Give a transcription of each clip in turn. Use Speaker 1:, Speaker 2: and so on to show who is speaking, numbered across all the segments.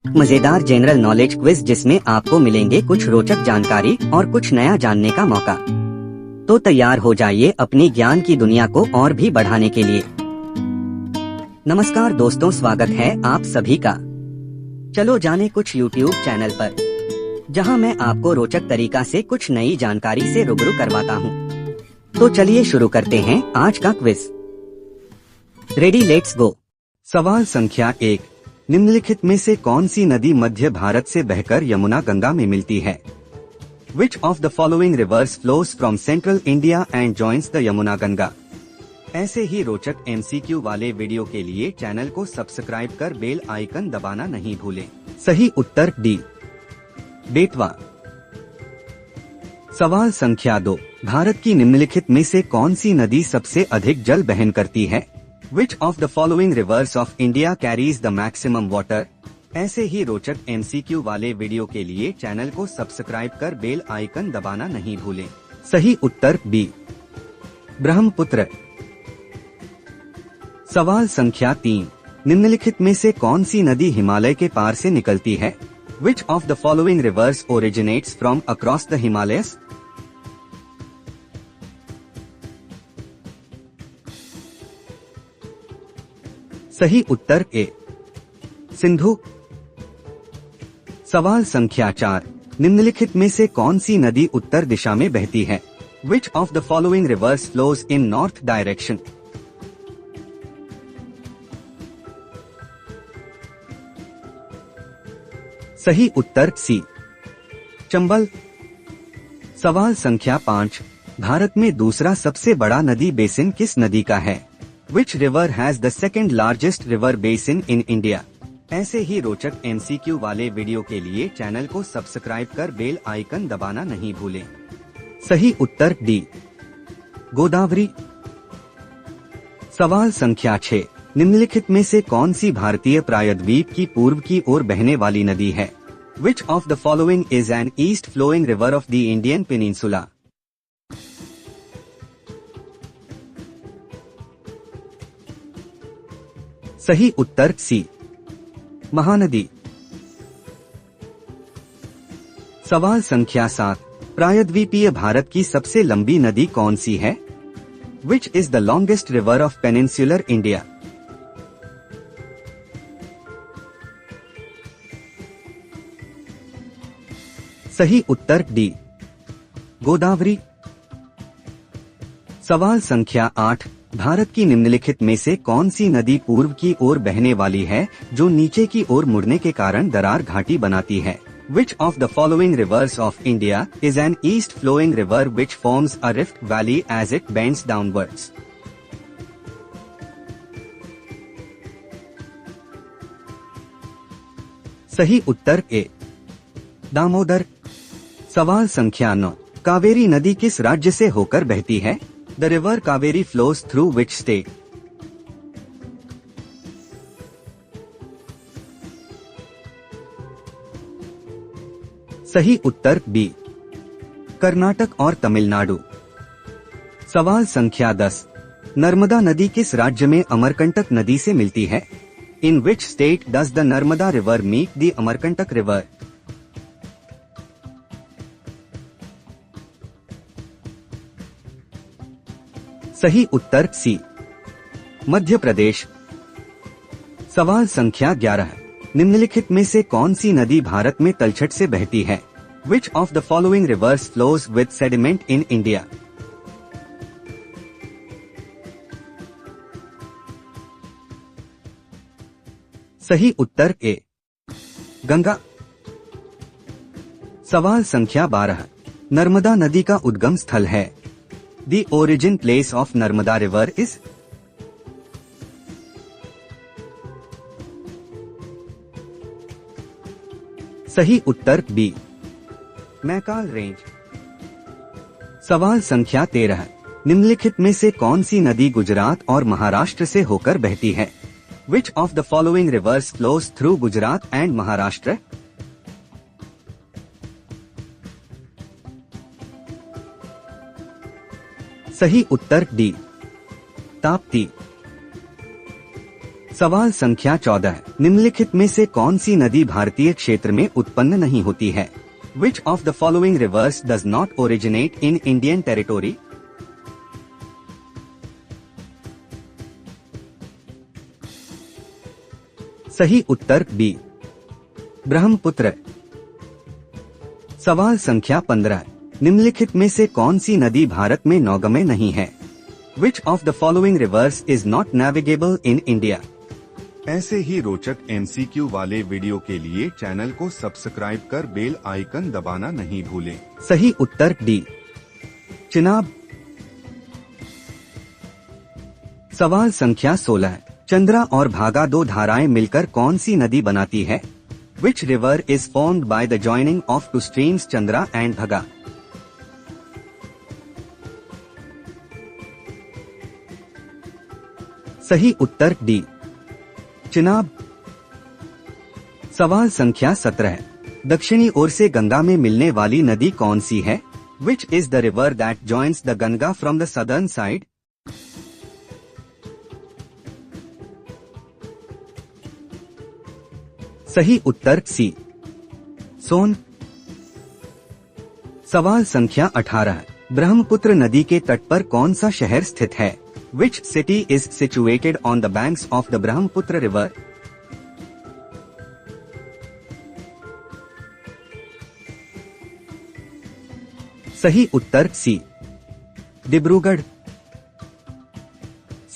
Speaker 1: मजेदार general knowledge quiz जिसमें आपको मिलेंगे कुछ रोचक जानकारी और कुछ नया जानने का मौका। तो तैयार हो जाइए अपनी ज्ञान की दुनिया को और भी बढ़ाने के लिए। नमस्कार दोस्तों, स्वागत है आप सभी का। चलो जाने कुछ YouTube चैनल पर, जहां मैं आपको रोचक तरीका से कुछ नई जानकारी से रूबरू करवाता हूं। तो चलिए शुरू करते हैं आज का क्विज। Ready, let's go. सवाल संख्या 1, निम्नलिखित में से कौन सी नदी मध्य भारत से बहकर यमुना गंगा में मिलती है? Which of the following rivers flows from central India and joins the Yamuna Ganga? ऐसे ही रोचक MCQ वाले वीडियो के लिए चैनल को सब्सक्राइब कर बेल आइकन दबाना नहीं भूलें। सही उत्तर डी, बेतवा। सवाल संख्या 2, भारत की निम्नलिखित में से कौन सी नदी सबसे अधिक जल वहन करती है? Which of the following rivers of India carries the maximum water? ऐसे ही रोचक MCQ वाले वीडियो के लिए चैनल को सब्सक्राइब कर बेल आइकन दबाना नहीं भूलें। सही उत्तर बी, ब्रह्मपुत्र। सवाल संख्या 3, निम्नलिखित में से कौन सी नदी हिमालय के पार से निकलती है? Which of the following rivers originates from across the Himalayas? सही उत्तर ए, सिंधु। सवाल संख्या 4, निम्नलिखित में से कौन सी नदी उत्तर दिशा में बहती है? Which of the following rivers flows in north direction? सही उत्तर सी, चंबल। सवाल संख्या 5, भारत में दूसरा सबसे बड़ा नदी बेसिन किस नदी का है? Which river has the second largest river basin in India? ऐसे ही रोचक MCQ वाले वीडियो के लिए चैनल को सब्सक्राइब कर बेल आइकन दबाना नहीं भूलें। सही उत्तर डी, गोदावरी। सवाल संख्या 6, निम्नलिखित में से कौन सी भारतीय प्रायद्वीप की पूर्व की ओर बहने वाली नदी है? Which of the following is an east flowing river of the Indian peninsula? सही उत्तर सी, महानदी। सवाल संख्या 7, प्रायद्वीपीय भारत की सबसे लंबी नदी कौन सी है? Which is the longest river of peninsular India? सही उत्तर डी, गोदावरी। सवाल संख्या 8, भारत की निम्नलिखित में से कौन सी नदी पूर्व की ओर बहने वाली है जो नीचे की ओर मुड़ने के कारण दरार घाटी बनाती है? Which of the following rivers of India is an east flowing river which forms a rift valley as it bends downwards? सही उत्तर ए, दामोदर। सवाल संख्या 9, कावेरी नदी किस राज्य से होकर बहती है? The river Kaveri flows through which state? सही उत्तर बी, कर्नाटक और तमिलनाडु। सवाल संख्या 10, नर्मदा नदी किस राज्य में अमरकंटक नदी से मिलती है? In which state does the Narmada river meet the Amarkantak river? सही उत्तर सी, मध्य प्रदेश। सवाल संख्या 11, निम्नलिखित में से कौन सी नदी भारत में तलछट से बहती है? Which of the following rivers flows with sediment in India? सही उत्तर ए, गंगा। सवाल संख्या 12, नर्मदा नदी का उद्गम स्थल है। The origin place of Narmada river is? सही उत्तर बी, मैकाल रेंज। सवाल संख्या 13, निम्नलिखित में से कौन सी नदी गुजरात और महाराष्ट्र से होकर बहती है? Which of the following rivers flows through Gujarat and Maharashtra? सही उत्तर डी, ताप्ती। सवाल संख्या 14, निम्नलिखित में से कौन सी नदी भारतीय क्षेत्र में उत्पन्न नहीं होती है? Which of the following rivers does not originate in Indian territory? सही उत्तर बी, ब्रह्मपुत्र। सवाल संख्या 15, निम्नलिखित में से कौन सी नदी भारत में नौगम्य नहीं है? Which of the following rivers is not navigable in India?
Speaker 2: ऐसे ही रोचक MCQ वाले वीडियो के लिए चैनल को सब्सक्राइब कर बेल आइकन दबाना नहीं भूलें।
Speaker 1: सही उत्तर डी, चिनाब। सवाल संख्या 16, चंद्रा और भागा दो धाराएं मिलकर कौन सी नदी बनाती है? Which river is formed by the joining of two streams Chandra and Bhaga? सही उत्तर डी, चिनाब। सवाल संख्या 17, दक्षिणी ओर से गंगा में मिलने वाली नदी कौन सी है? Which is the river that joins the Ganga from the southern side? सही उत्तर सी, सोन। सवाल संख्या 18, ब्रह्मपुत्र नदी के तट पर कौन सा शहर स्थित है? Which city is situated on the banks of the Brahmaputra river? सही उत्तर सी, डिब्रूगढ़।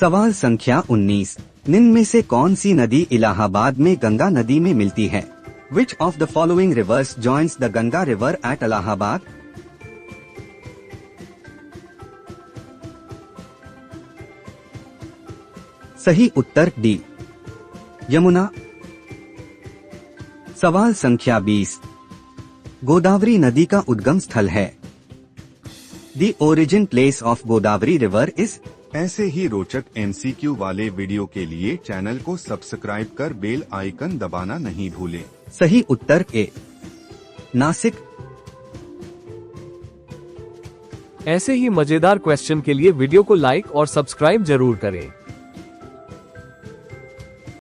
Speaker 1: सवाल संख्या 19, निम्न में से कौन सी नदी इलाहाबाद में गंगा नदी में मिलती है? Which of the following rivers joins the Ganga river at Allahabad? सही उत्तर डी, यमुना। सवाल संख्या 20, गोदावरी नदी का उद्गम स्थल है। The origin place of Godavari river is.
Speaker 2: ऐसे ही रोचक MCQ वाले वीडियो के लिए चैनल को सब्सक्राइब कर बेल आइकन दबाना नहीं भूलें।
Speaker 1: सही उत्तर ए, नासिक।
Speaker 3: ऐसे ही मजेदार क्वेश्चन के लिए वीडियो को लाइक और सब्सक्राइब जरूर करें।